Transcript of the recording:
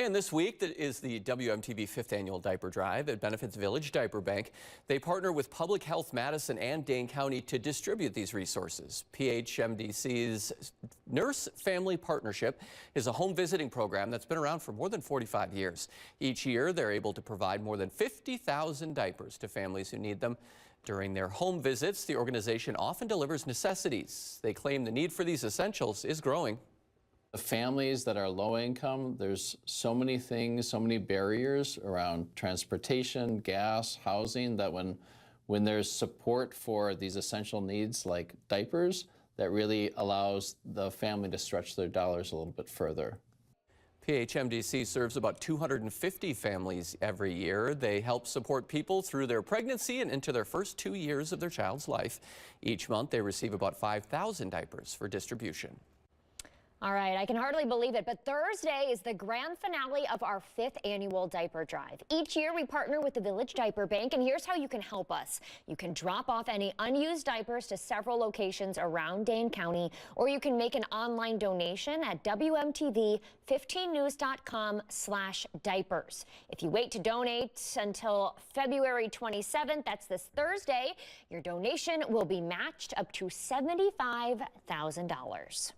And this week that is the WMTV 5th Annual Diaper Drive. It benefits Village Diaper Bank. They partner with Public Health Madison and Dane County to distribute these resources. PHMDC's Nurse Family Partnership is a home visiting program that's been around for more than 45 years. Each year, they're able to provide more than 50,000 diapers to families who need them. During their home visits, the organization often delivers necessities. They claim the need for these essentials is growing. The families that are low income, there's so many things, so many barriers around transportation, gas, housing, that when there's support for these essential needs like diapers, that really allows the family to stretch their dollars a little bit further. PHMDC serves about 250 families every year. They help support people through their pregnancy and into their first 2 years of their child's life. Each month, they receive about 5,000 diapers for distribution. All right, I can hardly believe it, but Thursday is the grand finale of our 5th annual diaper drive. Each year we partner with the Village Diaper Bank, and here's how you can help us. You can drop off any unused diapers to several locations around Dane County, or you can make an online donation at WMTV15news.com/diapers. If you wait to donate until February 27th, that's this Thursday, your donation will be matched up to $75,000.